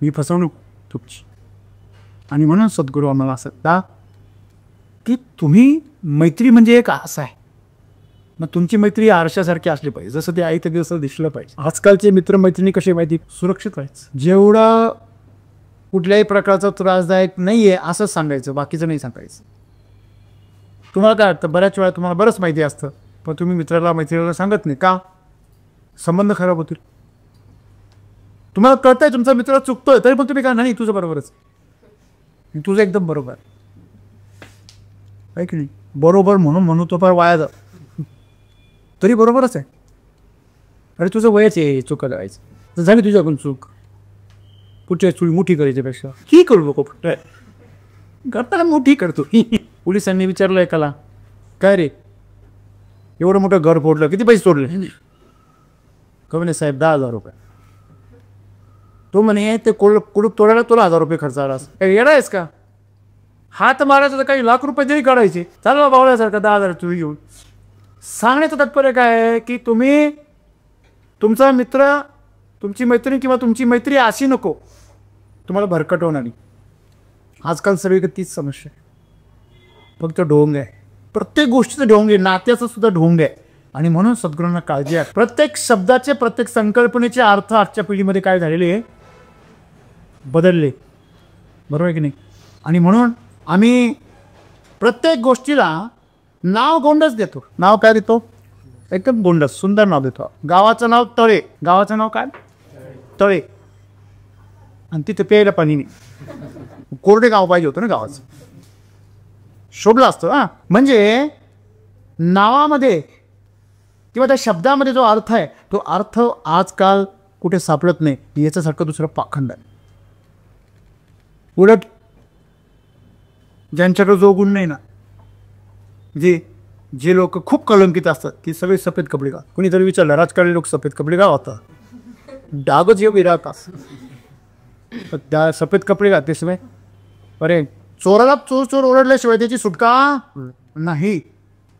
ही फसवणूक तुमची. आणि म्हणून सद्गुरू आम्हाला सांगता की तुम्ही मैत्री म्हणजे एक आरसा आहे. मग तुमची मैत्री आरशासारखी असली पाहिजे, जसं ते आई ते दिवस दिसलं पाहिजे. आजकालचे मित्रमैत्रिणी कसे माहिती, सुरक्षित व्हायचं, जेवढा कुठल्याही प्रकारचा त्रासदायक नाही आहे असंच सांगायचं, बाकीचं नाही सांगायचं. तुम्हाला काय वाटतं, बऱ्याच वेळा तुम्हाला बरंच माहिती असतं, पण तुम्ही मैत्रिणीला सांगत नाही का, संबंध खराब होतील. तुम्हाला कळतंय तुमचा मित्र चुकतोय, तरी पण तुम्ही काय, नाही तुझं बरोबरच, तुझं एकदम बरोबर आहे की नाही. बरोबर म्हणून तो फार वाया जात, तरी बरोबरच आहे. अरे तुझं वयच आहे चुका करायचं, तर झाली तुझ्याकडून चूक, कुठच्या चुकी मोठी करायच्यापेक्षा ही करू नको, करताना मोठी करतो. पोलिसांनी विचारलं एकाला, काय रे एवढं मोठं घर फोडलं, किती पैसे सोडले. कमी साहेब 10,000 रुपये. तो म्हणे ते कुलूप तोडायला तुला 1000 रुपये खर्च आला. काही येणार आहेस का? हात मारायचं तर काही लाख रुपये तरी काढायचे. चालवा बावळ्यासारखं 10,000 तुम्ही घेऊन. सांगण्याचं तात्पर्य काय आहे की तुम्ही तुमचा मित्र, तुमची मैत्रीण किंवा तुमची मैत्री अशी नको तुम्हाला भरकटवणारी. आजकाल सगळीकडे तीच समस्या आहे. फक्त ढोंग आहे, प्रत्येक गोष्टीचं ढोंग आहे, नात्याचं सुद्धा ढोंग आहे. आणि म्हणून सद्गुरूंना काळजी आहे. प्रत्येक शब्दाचे, प्रत्येक संकल्पनेचे अर्थ आजच्या पिढीमध्ये काय झालेले आहे, बदलले. बरोबर आहे की नाही? आणि म्हणून आम्ही प्रत्येक गोष्टीला नाव गोंडच देतो. नाव काय देतो? एकदम गोंडस सुंदर नाव देतो. गावाचं नाव तळे. गावाचं नाव काय? तळे. आणि तिथे प्यायला पाणी नाही. कोरडे गाव पाहिजे होतं ना गावाचं, शोभलं असतं. हां, म्हणजे नावामध्ये किंवा त्या शब्दामध्ये जो अर्थ आहे तो अर्थ आजकाल कुठे सापडत नाही. याच्यासारखं दुसरं पाखंड आहे. उलट ज्यांच्याकडे जो गुण नाही ना, जे लोक खूप कलंकित असतात की सगळे सफेद कपडे घाल. कोणीतरी विचारलं राजकारणी लोक सफेद कपडे का होता? डागच येऊ विराहतात. त्या सफेद कपडे घालते शिवाय अरे चोराला चोर ओरडल्याशिवाय त्याची सुटका नाही.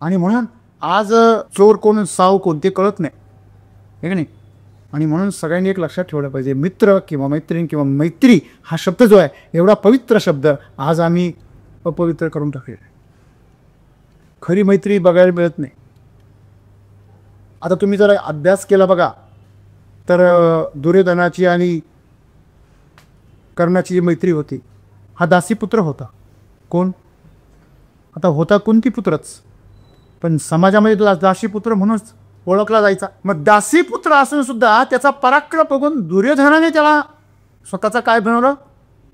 आणि म्हणून आज चोर कोण साव कोण ते कळत नाही, हे की नाही? आणि म्हणून सगळ्यांनी एक लक्षात ठेवलं पाहिजे, मित्र किंवा मैत्रीण किंवा मैत्री हा शब्द जो आहे एवढा पवित्र शब्द आज आम्ही अपवित्र करून टाकले. खरी मैत्री बघायला मिळत नाही. आता तुम्ही जर अभ्यास केला बघा तर दुर्योधनाची आणि कर्णाची जी मैत्री होती हा दासीपुत्र होता. कोण? आता होता कुंतीपुत्रच, पण समाजामध्ये तो दासीपुत्र म्हणूनच ओळखला जायचा. मग दासीपुत्र असून सुद्धा त्याचा पराक्रम बघून दुर्योधनाने त्याला स्वतःचा काय बनवलं?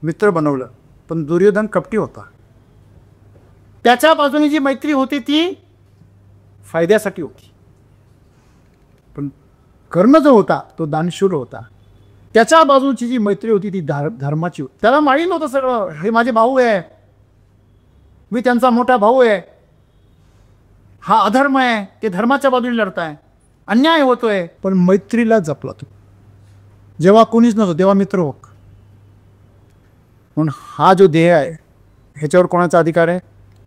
मित्र बनवलं. पण दुर्योधन कपटी होता. त्याच्या बाजूने जी मैत्री होती ती फायद्यासाठी होती. पण कर्ण जो होता तो दानशूर होता. त्याच्या बाजूची जी मैत्री होती ती धर्माची होती. त्याला माहीत नव्हतं सगळं, हे माझे भाऊ आहे, मी त्यांचा मोठा भाऊ आहे, हा अधर्म आहे, ते धर्माच्या बाजूने लढताय, अन्याय होतोय. पण मैत्रीला जपला तू. जेव्हा कोणीच नव्हतं तेव्हा मित्र हो. म्हणून हा जो देह आहे ह्याच्यावर कोणाचा अधिकार आहे?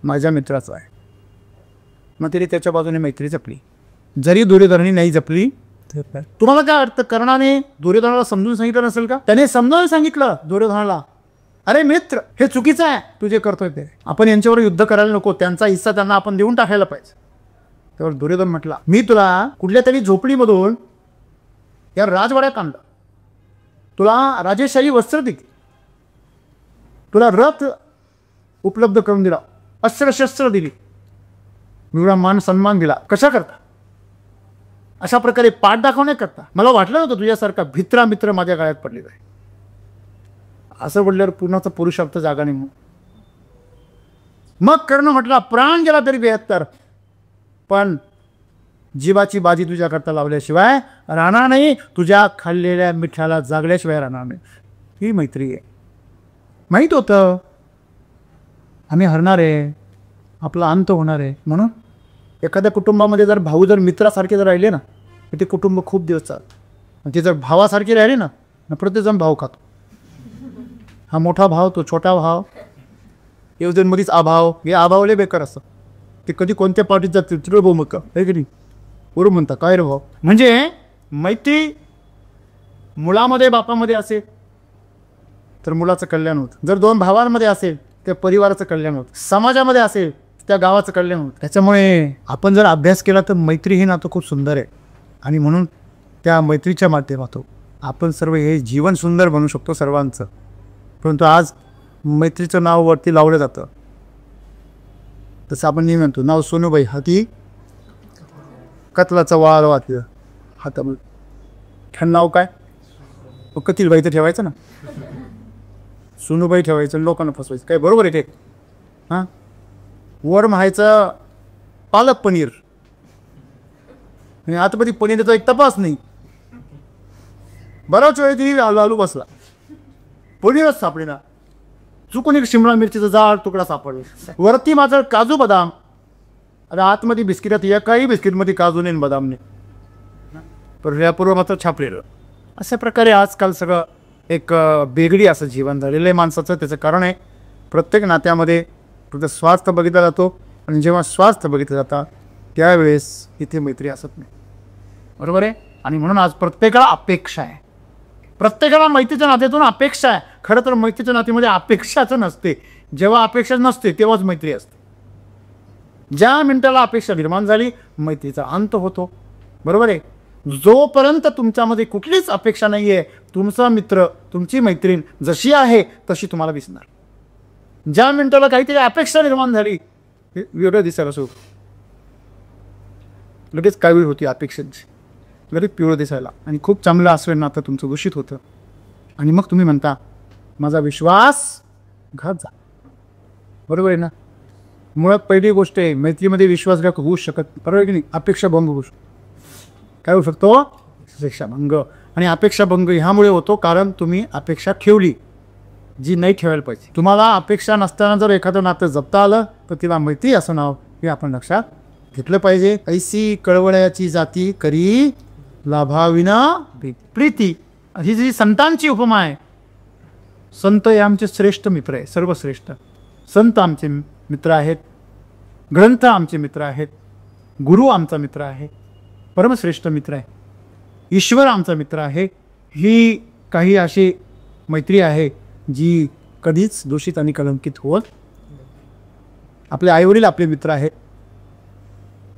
माझ्या मित्राचा आहे. मग तरी त्याच्या बाजूने मैत्री जपली. जरी दुर्योधनाने नाही जपली, तुम्हाला काय अर्थ? कर्णाने दुर्योधनाला समजून सांगितलं नसेल का? त्याने समजावून सांगितलं दुर्योधनाला, अरे मित्र हे चुकीचं आहे तू जे करतोय ते, आपण यांच्यावर युद्ध करायला नको, त्यांचा हिस्सा त्यांना आपण देऊन टाकायला पाहिजे. तेव्हा दुर्योधन म्हटला, मी तुला कुठल्या तरी झोपडीमधून या राजवाड्यात आणलं, तुला राजेशाही वस्त्र दिली, तुला रथ उपलब्ध करून दिला, अस्त्रशस्त्र दिली, एवढा मान सन्मान दिला. कशा करता? अशा प्रकारे पाठ दाखवण्याकरता. मला वाटलं नव्हतं तुझ्यासारखा भित्रा मित्र माझ्या गळ्यात पडलेला आहे. असं बोलल्यावर पूर्णाचा पुरुषार्थ जागा नाही. मग कर्ण म्हटला, प्राण गेला तरी 72, पण जीवाची बाजी तुझ्याकरता लावल्याशिवाय राहणार नाही, तुझ्या खाल्लेल्या मिठाला जागल्याशिवाय राहणार नाही. ही मैत्री आहे. माहीत होतं आम्ही हरणार आहे, आपला अंत होणार आहे. म्हणून एखाद्या कुटुंबामध्ये जर भाऊ जर मित्रासारखे जर राहिले ना ते कुटुंब खूप दिवस चालतं. ते जर भावासारखे राहिले ना प्रत्येकजण भाव खातो. हा मोठा भाव, तो छोटा भाव, येवजनमध्येच अभाव, हे अभावले बेकार असतं. ते कधी कोणत्या पार्टीत जातील तिकडे भाऊ मग का आहे की नाही? बरोबर म्हणता काय रे भाऊ. म्हणजे मैत्री मुलामध्ये बापामध्ये असेल तर मुलाचं कल्याण होतं. जर दोन भावांमध्ये असेल तर परिवाराचं कल्याण होतं. समाजामध्ये असेल त्या गावाचं कल्याण होतं. त्याच्यामुळे आपण जर अभ्यास केला तर मैत्री हे नातं खूप सुंदर आहे. आणि म्हणून त्या मैत्रीच्या माध्यमातून आपण सर्व हे जीवन सुंदर बनवू शकतो सर्वांचं. परंतु आज मैत्रीचं नाव वरती लावलं जातं. तसं आपण नेहमी म्हणतो नाव सोनूबाई हाती कतलाचा वाळ वाटलं हातामध्ये, ह्या नाव काय कथीलबाई तर ठेवायचं ना, सोनूबाई ठेवायचं, लोकांना फसवायचं. काय बरोबर आहे ते? हां, वर म्हणायचं पालक पनीर आणि आतमध्ये पनीरचा एक तपास नाही. बराच वेळ ती आलू बसला, पनीरच सापडेना. चुकून एक शिमला मिरचीचा जाड तुकडा सापडला. वरती माझं काजू बदाम आणि आतमध्ये बिस्किटात एकाही बिस्किटमध्ये काजू नाही बदाम नाही, पण यापूर्व मात्र छापलेलं. अशा प्रकारे आजकाल सगळं एक बेगडी असं जीवन झालेलं आहे माणसाचं. त्याचं कारण आहे प्रत्येक नात्यामध्ये फक्त स्वार्थ बघितला जातो आणि जेव्हा स्वार्थ बघितलं जातं त्यावेळेस इथे मैत्री असत नाही. बरोबर आहे. आणि म्हणून आज प्रत्येकाला अपेक्षा आहे, प्रत्येकाला मैत्रीच्या नात्यातून अपेक्षा आहे. खरं तर मैत्रीच्या नात्यामध्ये अपेक्षाच नसते. जेव्हा अपेक्षा नसते तेव्हाच मैत्री असते. ज्या मिनिटाला अपेक्षा निर्माण झाली मैत्रीचा अंत होतो. बरोबर आहे. जोपर्यंत तुमच्यामध्ये कुठलीच अपेक्षा नाही आहे तुमचा मित्र तुमची मैत्रीण जशी आहे तशी तुम्हाला दिसणार. ज्या मिनिटाला काहीतरी अपेक्षा निर्माण झाली वेगळं दिसायला सुरू, लगेच कावीळ होती अपेक्षांची, लगेच पिवळं दिसायला आणि खूप चांगलं असेल ना तर तुमचं दूषित होतं आणि मग तुम्ही म्हणता माझा विश्वास घात झाला. बरोबर आहे ना. मुळात पहिली गोष्ट आहे मैत्रीमध्ये विश्वासघात होऊ शकत, बरोबर की नाही. अपेक्षा भंग होऊ शकतो. काय होऊ शकतो? अपेक्षा भंग. आणि अपेक्षा भंग ह्यामुळे होतो कारण तुम्ही अपेक्षा ठेवली जी नाही ठेवायला पाहिजे. तुम्हाला अपेक्षा नसताना जर एखादं नातं जपता आलं तर तिला मैत्री असं नाव हे आपण लक्षात घेतलं पाहिजे. ऐसी कळवळ्याची जाती करी लाभाविना प्रीती, ही जी संतांची उपमा आहे. संत हे आमचे श्रेष्ठ मित्र आहे, सर्वश्रेष्ठ. संत आमचे मित्र आहेत, ग्रंथ आमचे मित्र आहेत, गुरु आमचा मित्र आहे, परमश्रेष्ठ मित्र आहे, ईश्वर आमचा मित्र आहे. ही काही अशी मैत्री आहे जी कधीच दूषित आणि कलंकित होत. आपले आईवडील आपले मित्र आहेत.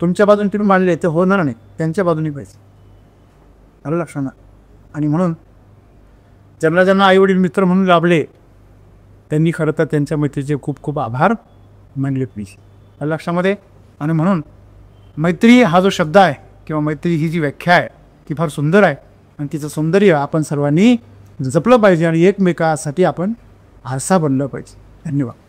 तुमच्या बाजूने तुम्ही मानले ते होणार नाही, त्यांच्या बाजूने पाहिजे. आलं लक्षात. आणि म्हणून ज्यांना ज्यांना आईवडील मित्र म्हणून लाभले त्यांनी खरं तर त्यांच्या मैत्रीचे खूप खूप आभार मानले पाहिजे. आलं लक्षामध्ये. आणि म्हणून मैत्री हा जो शब्द आहे किंवा मैत्री ही जी व्याख्या आहे ती फार सुंदर आहे आणि तिचं सौंदर्य आपण सर्वांनी जपलं पाहिजे आणि एकमेकासाठी आपण आरसा बनलं पाहिजे. धन्यवाद.